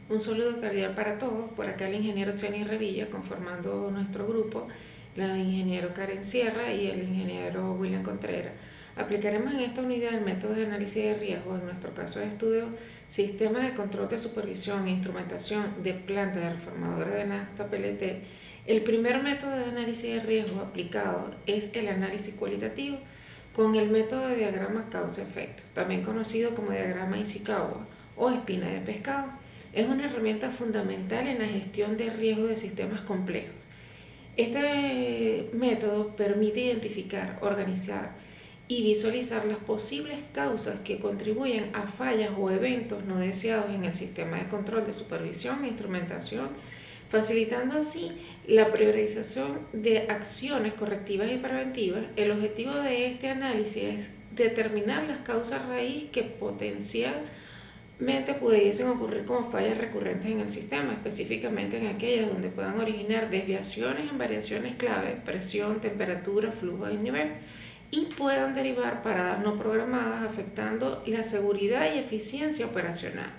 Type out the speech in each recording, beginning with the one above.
Un saludo cordial para todos. Por acá el ingeniero Cheny Revilla, conformando nuestro grupo, la ingeniero Karen Sierra y el ingeniero William Contreras. Aplicaremos en esta unidad el método de análisis de riesgo, en nuestro caso de estudio, sistemas de control de supervisión e instrumentación de plantas de reformadora de nafta PLT. El primer método de análisis de riesgo aplicado es el análisis cualitativo con el método de diagrama causa-efecto, también conocido como diagrama Ishikawa o espina de pescado. Es una herramienta fundamental en la gestión de riesgo de sistemas complejos. Este método permite identificar, organizar y visualizar las posibles causas que contribuyen a fallas o eventos no deseados en el sistema de control de supervisión e instrumentación, facilitando así la priorización de acciones correctivas y preventivas. El objetivo de este análisis es determinar las causas raíz que potencialmente pudiesen ocurrir como fallas recurrentes en el sistema, específicamente en aquellas donde puedan originar desviaciones en variaciones clave, presión, temperatura, flujo y nivel, y puedan derivar paradas no programadas afectando la seguridad y eficiencia operacional.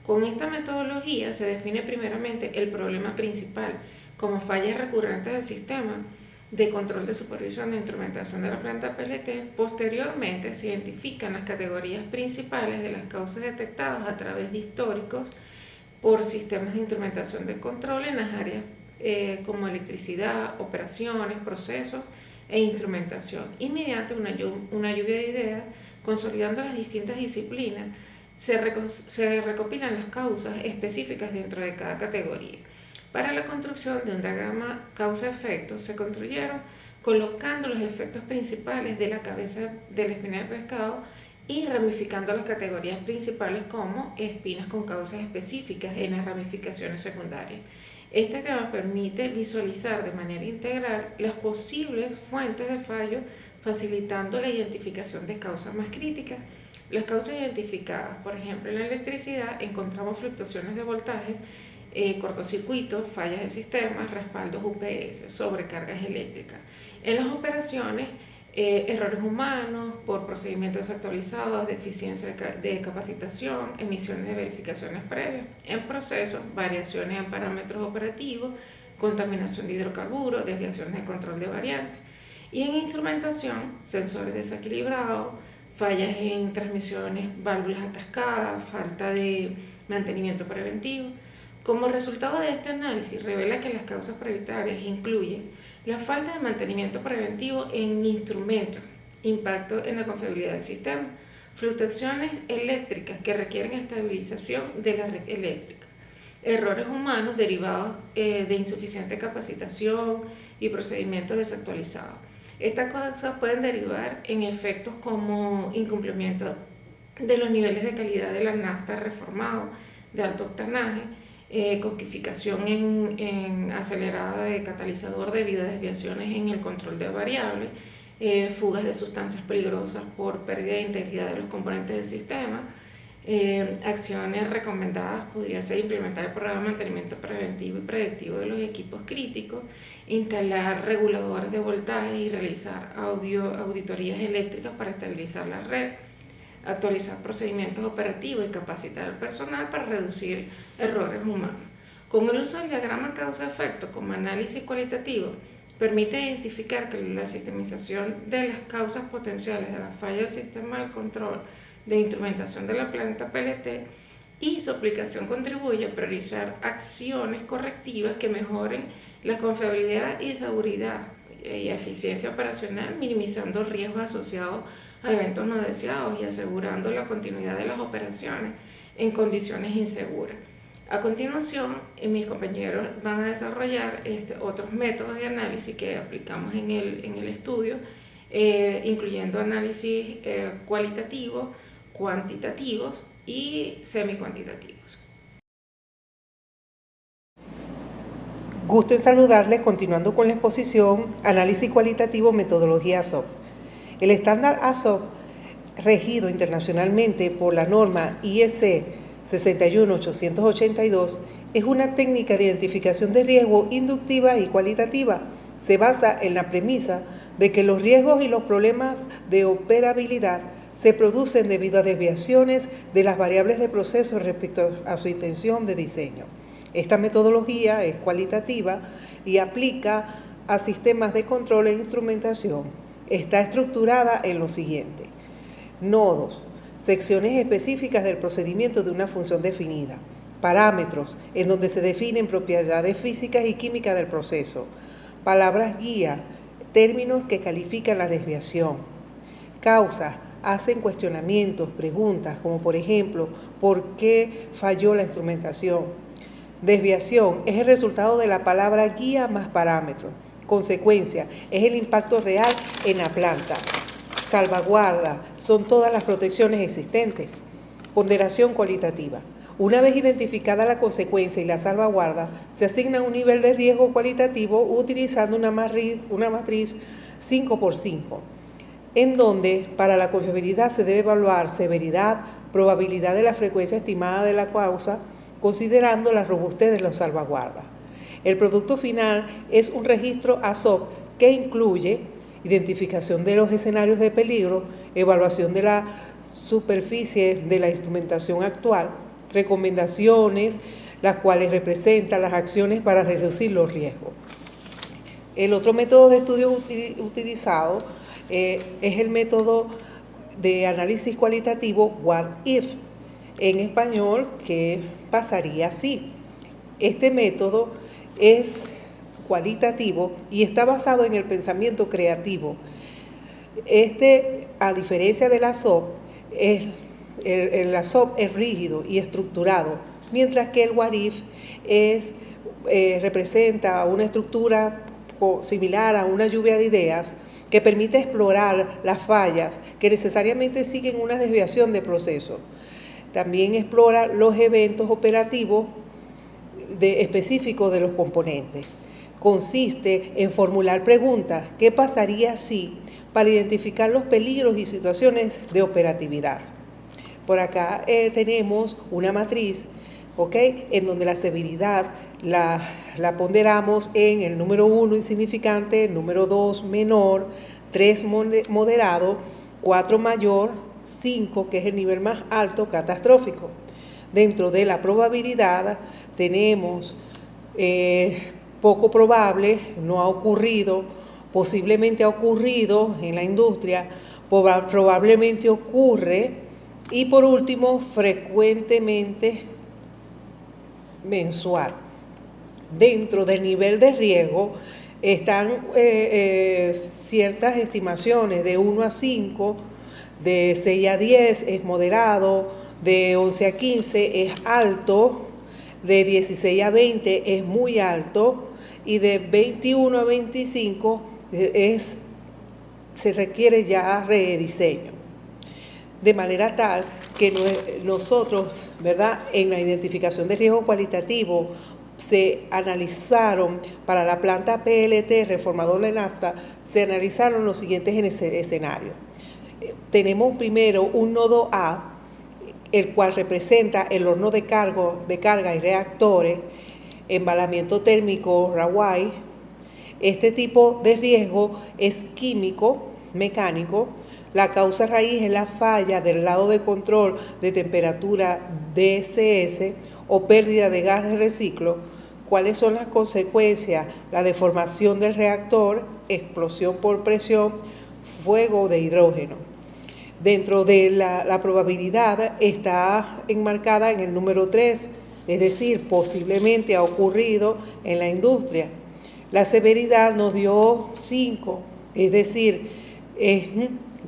Con esta metodología se define primeramente el problema principal como fallas recurrentes del sistema de control de supervisión de instrumentación de la planta PLT. Posteriormente se identifican las categorías principales de las causas detectadas a través de históricos por sistemas de instrumentación de control en las áreas como electricidad, operaciones, procesos e instrumentación, y mediante una lluvia de ideas, consolidando las distintas disciplinas, se recopilan las causas específicas dentro de cada categoría. Para la construcción de un diagrama causa-efecto se construyeron colocando los efectos principales de la cabeza de la espina de pescado y ramificando las categorías principales como espinas con causas específicas en las ramificaciones secundarias. Este tema permite visualizar de manera integral las posibles fuentes de fallo, facilitando la identificación de causas más críticas. Las causas identificadas, por ejemplo, en la electricidad encontramos fluctuaciones de voltaje, cortocircuitos, fallas de sistemas, respaldos UPS, sobrecargas eléctricas. En las operaciones, errores humanos por procedimientos desactualizados, deficiencia de capacitación, emisiones de verificaciones previas. En procesos, variaciones en parámetros operativos, contaminación de hidrocarburos, desviaciones de control de variantes. Y en instrumentación, sensores desequilibrados, fallas en transmisiones, válvulas atascadas, falta de mantenimiento preventivo. Como resultado de este análisis, revela que las causas prioritarias incluyen la falta de mantenimiento preventivo en instrumentos, impacto en la confiabilidad del sistema, fluctuaciones eléctricas que requieren estabilización de la red eléctrica, errores humanos derivados de insuficiente capacitación y procedimientos desactualizados. Estas causas pueden derivar en efectos como incumplimiento de los niveles de calidad de la nafta reformado de alto octanaje, coquificación en acelerada de catalizador debido a desviaciones en el control de variables, fugas de sustancias peligrosas por pérdida de integridad de los componentes del sistema. Acciones recomendadas podrían ser implementar el programa de mantenimiento preventivo y predictivo de los equipos críticos, instalar reguladores de voltaje y realizar auditorías eléctricas para estabilizar la red, actualizar procedimientos operativos y capacitar al personal para reducir errores humanos. Con el uso del diagrama causa-efecto como análisis cualitativo, permite identificar que la sistemización de las causas potenciales de la falla del sistema de control de instrumentación de la planta PLT y su aplicación contribuye a priorizar acciones correctivas que mejoren la confiabilidad y seguridad y eficiencia operacional, minimizando riesgos asociados a eventos no deseados y asegurando la continuidad de las operaciones en condiciones inseguras. A continuación, mis compañeros van a desarrollar otros métodos de análisis que aplicamos en el estudio, incluyendo análisis cualitativos, cuantitativos y semicuantitativos. Gusto en saludarles continuando con la exposición Análisis Cualitativo, Metodología ASOP. El estándar ASOP, regido internacionalmente por la norma IEC 61882, es una técnica de identificación de riesgo inductiva y cualitativa. Se basa en la premisa de que los riesgos y los problemas de operabilidad se producen debido a desviaciones de las variables de proceso respecto a su intención de diseño. Esta metodología es cualitativa y aplica a sistemas de control e instrumentación. Está estructurada en lo siguiente: nodos, secciones específicas del procedimiento de una función definida; parámetros, en donde se definen propiedades físicas y químicas del proceso; palabras guía, términos que califican la desviación; causas, hacen cuestionamientos, preguntas, como por ejemplo, ¿por qué falló la instrumentación? Desviación es el resultado de la palabra guía más parámetros. Consecuencia es el impacto real en la planta. Salvaguarda son todas las protecciones existentes. Ponderación cualitativa. Una vez identificada la consecuencia y la salvaguarda, se asigna un nivel de riesgo cualitativo utilizando una matriz 5x5, en donde para la confiabilidad se debe evaluar severidad, probabilidad de la frecuencia estimada de la causa, considerando la robustez de los salvaguardas. El producto final es un registro ASOP que incluye identificación de los escenarios de peligro, evaluación de la superficie de la instrumentación actual, recomendaciones, las cuales representan las acciones para reducir los riesgos. El otro método de estudio utilizado es el método de análisis cualitativo What If. En español, ¿qué pasaría si? Este método es cualitativo y está basado en el pensamiento creativo. A diferencia de la SOP, el SOP es rígido y estructurado, mientras que el What If representa una estructura similar a una lluvia de ideas que permite explorar las fallas que necesariamente siguen una desviación de proceso. También explora los eventos operativos específicos de los componentes. Consiste en formular preguntas: ¿qué pasaría si?, para identificar los peligros y situaciones de operatividad. Por acá tenemos una matriz, en donde la severidad la ponderamos en el número 1 insignificante, número 2 menor, 3 moderado, 4 mayor, 5 que es el nivel más alto, catastrófico. Dentro de la probabilidad tenemos poco probable, no ha ocurrido, posiblemente ha ocurrido en la industria, probablemente ocurre, y por último, frecuentemente mensual. Dentro del nivel de riesgo están ciertas estimaciones de 1 a 5, de 6 a 10 es moderado, de 11 a 15 es alto, de 16 a 20 es muy alto y de 21 a 25 se requiere ya rediseño. De manera tal que nosotros, ¿verdad?, en la identificación de riesgo cualitativo se analizaron para la planta PLT reformador de nafta, se analizaron los siguientes escenarios. Tenemos primero un nodo A, el cual representa el horno de carga y reactores, embalamiento térmico, Rawai. Este tipo de riesgo es químico, mecánico. La causa raíz es la falla del lado de control de temperatura DCS o pérdida de gas de reciclo. ¿Cuáles son las consecuencias? La deformación del reactor, explosión por presión, fuego de hidrógeno. Dentro de la probabilidad está enmarcada en el número 3, es decir, posiblemente ha ocurrido en la industria. La severidad nos dio 5, es decir,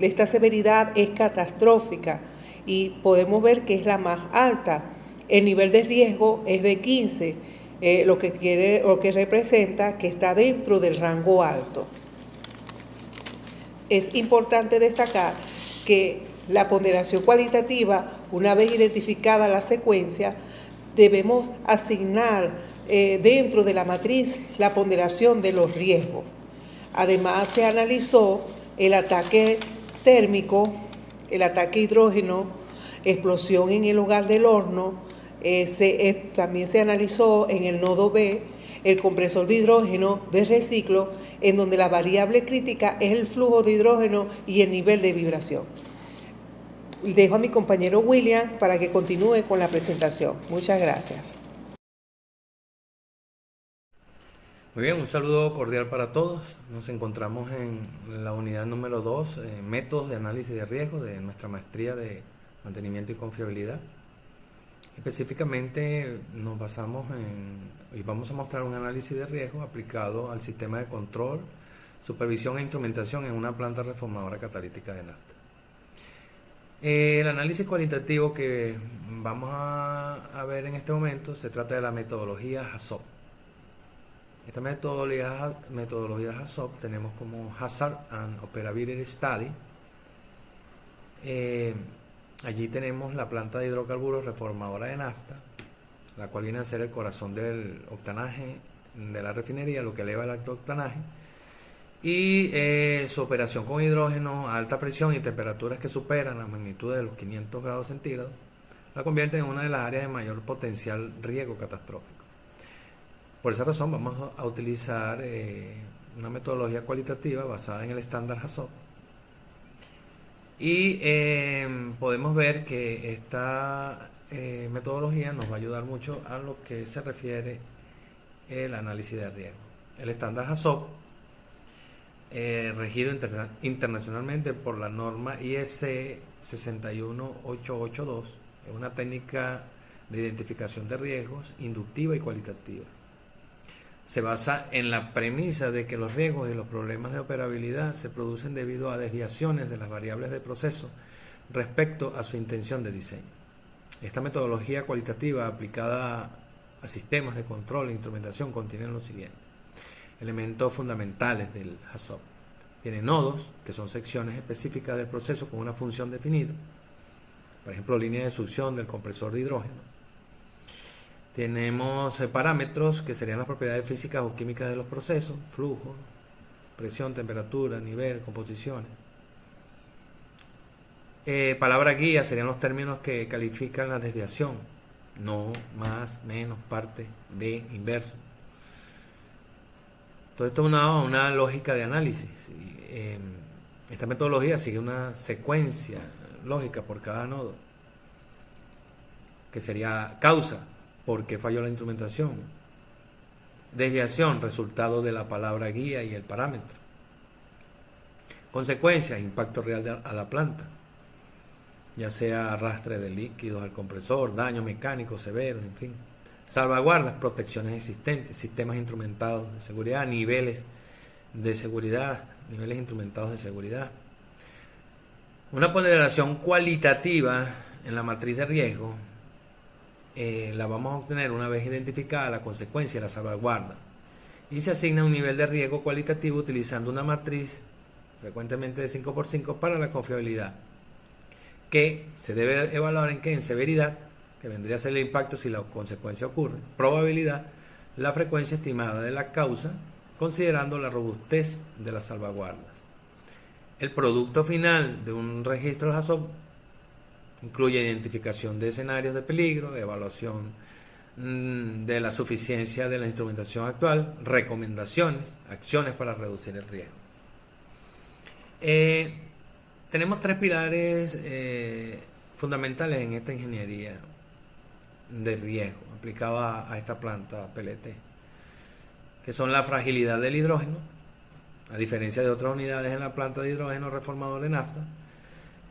esta severidad es catastrófica y podemos ver que es la más alta. El nivel de riesgo es de 15, lo que representa que está dentro del rango alto. Es importante destacar que la ponderación cualitativa, una vez identificada la secuencia, debemos asignar dentro de la matriz la ponderación de los riesgos. Además, se analizó el ataque térmico, el ataque hidrógeno, explosión en el hogar del horno. También se analizó en el nodo B el compresor de hidrógeno de reciclo, en donde la variable crítica es el flujo de hidrógeno y el nivel de vibración. dejo a mi compañero William para que continúe con la presentación. Muchas gracias. Muy bien, un saludo cordial para todos. Nos encontramos en la unidad número 2, métodos de análisis de riesgo de nuestra maestría de mantenimiento y confiabilidad. Específicamente nos basamos y vamos a mostrar un análisis de riesgo aplicado al sistema de control, supervisión e instrumentación en una planta reformadora catalítica de nafta. El análisis cualitativo que vamos a ver en este momento se trata de la metodología HAZOP. Esta metodología HAZOP tenemos como Hazard and Operability Study. Allí tenemos la planta de hidrocarburos reformadora de nafta, la cual viene a ser el corazón del octanaje de la refinería, lo que eleva el alto octanaje, y su operación con hidrógeno a alta presión y temperaturas que superan la magnitud de los 500 grados centígrados, la convierte en una de las áreas de mayor potencial riesgo catastrófico. Por esa razón vamos a utilizar una metodología cualitativa basada en el estándar HAZOP. Y podemos ver que esta metodología nos va a ayudar mucho a lo que se refiere el análisis de riesgo. El estándar HAZOP, regido internacionalmente por la norma IEC 61882, es una técnica de identificación de riesgos inductiva y cualitativa. Se basa en la premisa de que los riesgos y los problemas de operabilidad se producen debido a desviaciones de las variables de proceso respecto a su intención de diseño. Esta metodología cualitativa aplicada a sistemas de control e instrumentación contiene lo siguiente: elementos fundamentales del HAZOP. Tiene nodos, que son secciones específicas del proceso con una función definida. Por ejemplo, línea de succión del compresor de hidrógeno. Tenemos parámetros que serían las propiedades físicas o químicas de los procesos: flujo, presión, temperatura, nivel, composiciones. Palabra guía serían los términos que califican la desviación: no, más, menos, parte, de, inverso. Todo esto es una lógica de análisis. Esta metodología sigue una secuencia lógica por cada nodo, que sería causa: ¿por qué falló la instrumentación? Desviación, resultado de la palabra guía y el parámetro. Consecuencia, impacto real a la planta, ya sea arrastre de líquidos al compresor, daño mecánico severo, en fin. Salvaguardas, protecciones existentes, sistemas instrumentados de seguridad, niveles de seguridad, niveles instrumentados de seguridad. Una ponderación cualitativa en la matriz de riesgo la vamos a obtener una vez identificada la consecuencia y la salvaguarda, y se asigna un nivel de riesgo cualitativo utilizando una matriz frecuentemente de 5x5 para la confiabilidad, que se debe evaluar en severidad, que vendría a ser el impacto si la consecuencia ocurre; probabilidad, la frecuencia estimada de la causa, considerando la robustez de las salvaguardas. El producto final de un registro HAZOP incluye identificación de escenarios de peligro, evaluación de la suficiencia de la instrumentación actual, recomendaciones, acciones para reducir el riesgo. Tenemos tres pilares fundamentales en esta ingeniería de riesgo aplicada a esta planta PLT, que son la fragilidad del hidrógeno. A diferencia de otras unidades en la planta de hidrógeno reformador de nafta,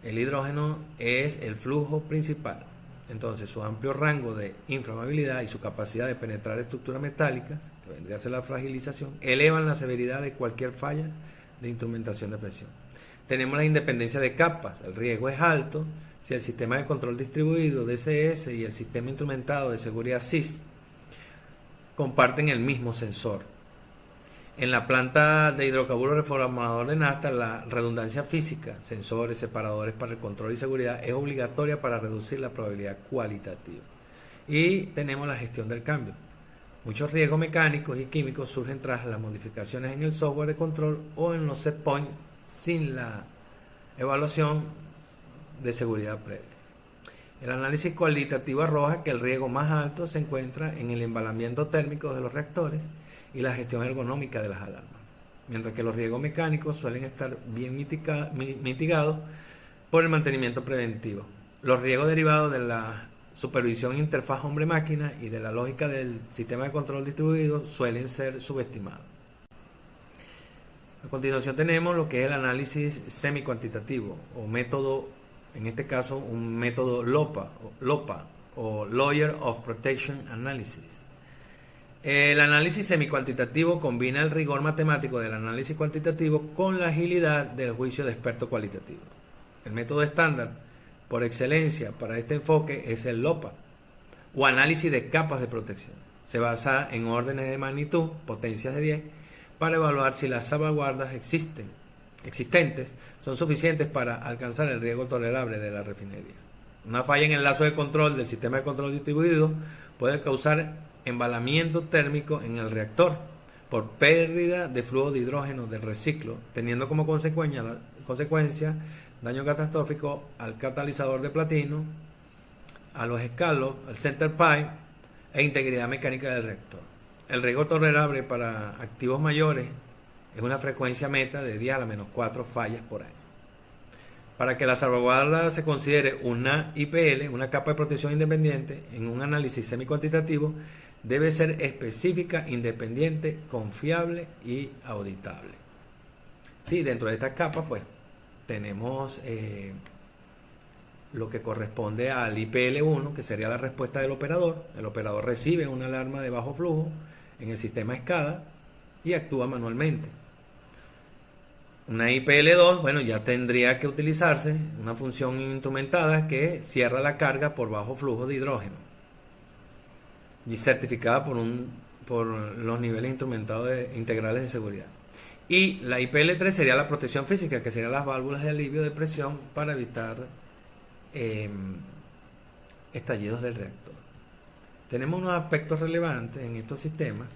el hidrógeno es el flujo principal. Entonces, su amplio rango de inflamabilidad y su capacidad de penetrar estructuras metálicas, que vendría a ser la fragilización, elevan la severidad de cualquier falla de instrumentación de presión. Tenemos la independencia de capas. El riesgo es alto si el sistema de control distribuido DCS y el sistema instrumentado de seguridad SIS comparten el mismo sensor. En la planta de hidrocarburos reformador de nafta, la redundancia física, sensores, separadores para el control y seguridad, es obligatoria para reducir la probabilidad cualitativa. Y tenemos la gestión del cambio. Muchos riesgos mecánicos y químicos surgen tras las modificaciones en el software de control o en los set points sin la evaluación de seguridad previa. El análisis cualitativo arroja que el riesgo más alto se encuentra en el embalamiento térmico de los reactores y la gestión ergonómica de las alarmas, mientras que los riesgos mecánicos suelen estar bien mitigados por el mantenimiento preventivo. Los riesgos derivados de la supervisión interfaz hombre-máquina y de la lógica del sistema de control distribuido suelen ser subestimados. A continuación tenemos lo que es el análisis semi-cuantitativo o método, en este caso un método LOPA o Lawyer of Protection Analysis. El análisis semi-cuantitativo combina el rigor matemático del análisis cuantitativo con la agilidad del juicio de experto cualitativo. El método estándar por excelencia para este enfoque es el LOPA o análisis de capas de protección. Se basa en órdenes de magnitud, potencias de 10, para evaluar si las salvaguardas existentes son suficientes para alcanzar el riesgo tolerable de la refinería. Una falla en el lazo de control del sistema de control distribuido puede causar embalamiento térmico en el reactor por pérdida de flujo de hidrógeno del reciclo, teniendo como consecuencia daño catastrófico al catalizador de platino, a los escalos, al center pipe e integridad mecánica del reactor. El riesgo tolerable para activos mayores es una frecuencia meta de 10 a la menos 4 fallas por año. Para que la salvaguarda se considere una IPL, una capa de protección independiente, en un análisis semi-cuantitativo, debe ser específica, independiente, confiable y auditable. Sí, dentro de estas capas, pues, tenemos lo que corresponde al IPL1, que sería la respuesta del operador. El operador recibe una alarma de bajo flujo en el sistema SCADA y actúa manualmente. Una IPL2, bueno, ya tendría que utilizarse una función instrumentada que cierra la carga por bajo flujo de hidrógeno y certificada por los niveles instrumentados integrales de seguridad. Y la IPL3 sería la protección física, que serían las válvulas de alivio de presión para evitar estallidos del reactor. Tenemos unos aspectos relevantes en estos sistemas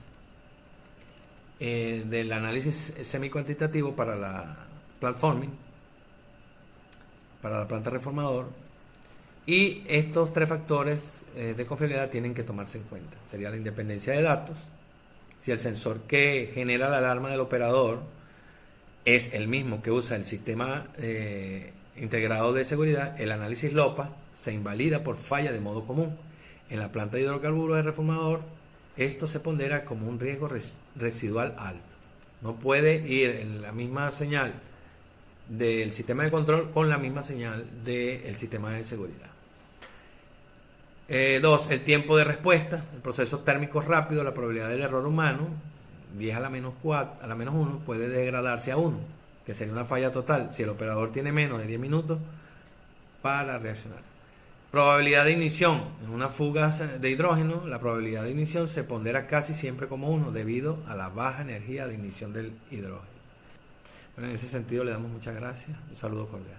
del análisis semi-cuantitativo para la platforming, para la planta reformador, y estos tres factores de confiabilidad tienen que tomarse en cuenta. Sería la independencia de datos, si el sensor que genera la alarma del operador es el mismo que usa el sistema integrado de seguridad, el análisis LOPA se invalida por falla de modo común. En la planta de hidrocarburos de reformador, esto se pondera como un riesgo residual alto. No puede ir en la misma señal del sistema de control con la misma señal del sistema de seguridad. 2. El tiempo de respuesta. El proceso térmico rápido, la probabilidad del error humano, 10 a la menos 1, puede degradarse a 1, que sería una falla total si el operador tiene menos de 10 minutos para reaccionar. Probabilidad de ignición. En una fuga de hidrógeno, la probabilidad de ignición se pondera casi siempre como 1 debido a la baja energía de ignición del hidrógeno. Bueno, en ese sentido le damos muchas gracias. Un saludo cordial.